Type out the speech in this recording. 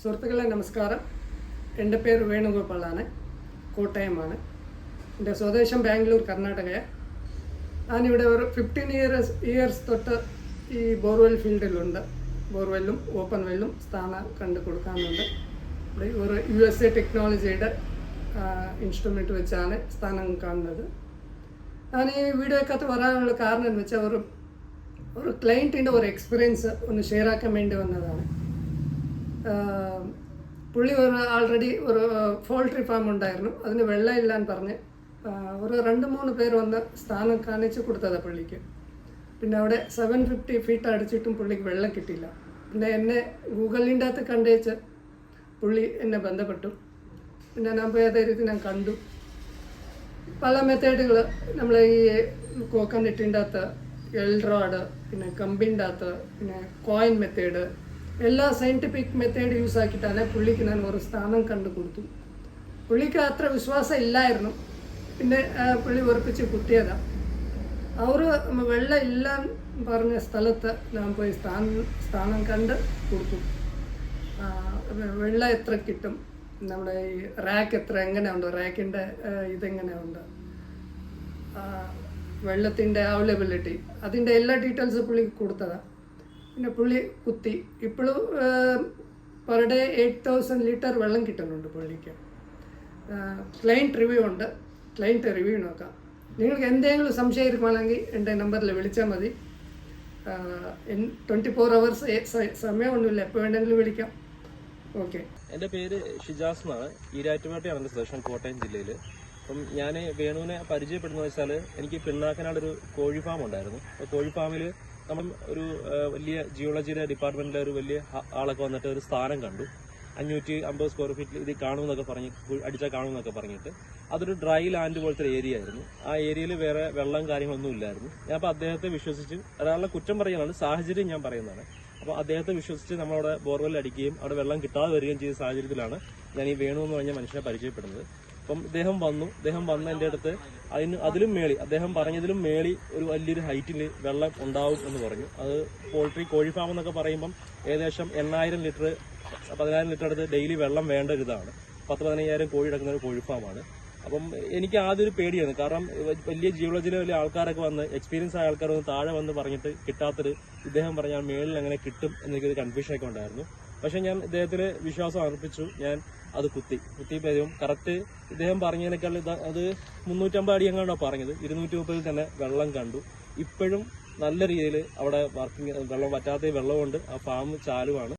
സുഹൃത്തുക്കളെ നമസ്കാരം. എൻ്റെ പേര് വേണുഗോപാലാണ്. കോട്ടയമാണ്. എൻ്റെ സ്വദേശം ബാംഗ്ലൂർ, കർണാടകയാണ്. ഞാനിവിടെ ഒരു 15 ഇയേഴ്സ് തൊട്ട് ഈ ബോർവെൽ ഫീൽഡിലുണ്ട്. ബോർവെല്ലും ഓപ്പൺ വെല്ലും സ്ഥാനം കണ്ടു കൊടുക്കാനുണ്ട്. ഇവിടെ ഒരു USA ടെക്നോളജിയുടെ ഇൻസ്ട്രുമെൻറ്റ് വെച്ചാണ് സ്ഥാനം കാണുന്നത്. ഞാൻ ഈ വീഡിയോക്കകത്ത് വരാനുള്ള കാരണം എന്ന് വെച്ചാൽ ഒരു ക്ലയൻറ്റിൻ്റെ ഒരു എക്സ്പീരിയൻസ് ഒന്ന് ഷെയർ ആക്കാൻ വേണ്ടി വന്നതാണ്. പുള്ളി ആൾറെഡി ഒരു പോൾട്രി ഫാം ഉണ്ടായിരുന്നു. അതിന് വെള്ളമില്ലാന്ന് പറഞ്ഞ് ഒരു 2-3 പേര് വന്ന് സ്ഥാനം കാണിച്ച് കൊടുത്തതാണ് പുള്ളിക്ക്. പിന്നെ അവിടെ 750 ഫീറ്റ് അടിച്ചിട്ടും പുള്ളിക്ക് വെള്ളം കിട്ടിയില്ല. പിന്നെ എന്നെ ഗൂഗിളിൻ്റെ അകത്ത് കണ്ടേച്ച് പുള്ളി എന്നെ ബന്ധപ്പെട്ടു. പിന്നെ ഞാൻ പോയി അതേ രീതി ഞാൻ കണ്ടു. പല മെത്തേഡുകൾ നമ്മൾ ഈ കോക്കനട്ടിൻ്റെ അകത്ത്, എൽറോഡ്, പിന്നെ കമ്പിൻ്റെ അകത്ത്, പിന്നെ കോയിൻ മെത്തേഡ്, എല്ലാ സയൻറ്റിഫിക് മെത്തേഡ് യൂസ് ആക്കിയിട്ടാണ് പുള്ളിക്ക് ഞാൻ ഒരു സ്ഥാനം കണ്ടു കൊടുത്തു. പുള്ളിക്ക് അത്ര വിശ്വാസം ഇല്ലായിരുന്നു. പിന്നെ പുള്ളി ഉറപ്പിച്ച് കുത്തിയതാണ്. അവർ വെള്ളം ഇല്ല പറഞ്ഞ സ്ഥലത്ത് ഞാൻ പോയി സ്ഥാനം കണ്ട് കൊടുത്തു. വെള്ളം എത്ര കിട്ടും, നമ്മുടെ ഈ റാക്ക് എങ്ങനെയുണ്ട്, റാക്കിൻ്റെ ഇതെങ്ങനെയുണ്ട്, വെള്ളത്തിൻ്റെ അവൈലബിലിറ്റി, അതിൻ്റെ എല്ലാ ഡീറ്റെയിൽസ് പുള്ളിക്ക് കൊടുത്തതാണ്. പിന്നെ പുള്ളി കുത്തി. ഇപ്പോഴും പെർ ഡേ 8000 ലിറ്റർ വെള്ളം കിട്ടുന്നുണ്ട് പുള്ളിക്ക്. ക്ലയൻറ്റ് റിവ്യൂ ഉണ്ട്. ക്ലയൻറ്റ് റിവ്യൂ നോക്കാം. നിങ്ങൾക്ക് എന്തെങ്കിലും സംശയം ഇരിക്കുകയാണെങ്കിൽ എൻ്റെ നമ്പറിൽ വിളിച്ചാൽ മതി. 24 hours സമയമൊന്നുമില്ല, എപ്പോൾ വേണമെങ്കിലും വിളിക്കാം. ഓക്കെ. എൻ്റെ പേര് ഷിജാസ് എന്നാണ്. ഈരാറ്റുപേട്ടയാണ് എൻ്റെ സ്വദേശം, കോട്ടയം ജില്ലയിൽ. അപ്പം ഞാൻ വേണുവിനെ പരിചയപ്പെടുന്നത് വെച്ചാൽ എനിക്ക് പിണ്ണാക്കനാടൊരു കോഴി ഫാം ഉണ്ടായിരുന്നു. അപ്പോൾ കോഴി ഫാമിൽ നമ്മൾ ഒരു വലിയ ജിയോളജിയുടെ ഡിപ്പാർട്ട്മെൻറ്റിലെ ഒരു വലിയ ആളൊക്കെ വന്നിട്ട് ഒരു സ്ഥാനം കണ്ടു. 550 സ്ക്വയർ ഫീറ്റിൽ ഇത് കാണുമെന്നൊക്കെ പറഞ്ഞ് അടിച്ചാൽ കാണുമെന്നൊക്കെ പറഞ്ഞിട്ട് അതൊരു ഡ്രൈ ലാൻഡ് പോലത്തെ ഒരു ഏരിയ ആയിരുന്നു. ആ ഏരിയയിൽ വേറെ വെള്ളം കാര്യങ്ങളൊന്നും ഇല്ലായിരുന്നു. ഞാൻ അപ്പോൾ അദ്ദേഹത്തെ വിശ്വസിച്ച്, ഒരാളുടെ കുറ്റം പറയുന്നതാണ്, സാഹചര്യം ഞാൻ പറയുന്നതാണ്. അപ്പോൾ അദ്ദേഹത്തെ വിശ്വസിച്ച് നമ്മളവിടെ ബോർവെൽ അടിക്കുകയും അവിടെ വെള്ളം കിട്ടാതെ വരികയും ചെയ്ത സാഹചര്യത്തിലാണ് ഞാൻ ഈ വേണു എന്ന് പറഞ്ഞ മനുഷ്യനെ പരിചയപ്പെടുന്നത്. അപ്പം അദ്ദേഹം വന്ന് എൻ്റെ അടുത്ത് അതിലും മേളി, അദ്ദേഹം പറഞ്ഞതിലും മേളി ഒരു വലിയൊരു ഹൈറ്റിൽ വെള്ളം ഉണ്ടാവും എന്ന് പറഞ്ഞു. അത് പോൾട്രി കോഴി ഫാം എന്നൊക്കെ പറയുമ്പം ഏകദേശം 8,000 ലിറ്റർ 10,000 ലിറ്റർ അടുത്ത് ഡെയിലി വെള്ളം വേണ്ട ഒരു ഇതാണ്. 10-15,000 കോഴി കിടക്കുന്ന ഒരു കോഴി ഫാമാണ്. അപ്പം എനിക്ക് ആദ്യം ഒരു പേടിയാണ്. കാരണം വലിയ ജിയോളജിയിലെ വലിയ ആൾക്കാരൊക്കെ വന്ന്, എക്സ്പീരിയൻസ് ആയ ആൾക്കാർ വന്ന് താഴെ വന്ന് പറഞ്ഞിട്ട് കിട്ടാത്തൊരു, ഇദ്ദേഹം പറഞ്ഞാൽ മേളിൽ അങ്ങനെ കിട്ടും എന്നൊരു കൺഫ്യൂഷനൊക്കെ ഉണ്ടായിരുന്നു. പക്ഷെ ഞാൻ ഇദ്ദേഹത്തിന് വിശ്വാസം അർപ്പിച്ചു. ഞാൻ അത് കുത്തി വരും. കറക്റ്റ് ഇദ്ദേഹം പറഞ്ഞതിനേക്കാൾ അത് 350 അടി എങ്ങാണ്ടോ പറഞ്ഞത്. 230 തന്നെ വെള്ളം കണ്ടു. ഇപ്പോഴും നല്ല രീതിയിൽ അവിടെ വർക്കിംഗ്, വെള്ളം വറ്റാത്ത വെള്ളമുണ്ട്. ആ ഫാം ചാലുവാണ്.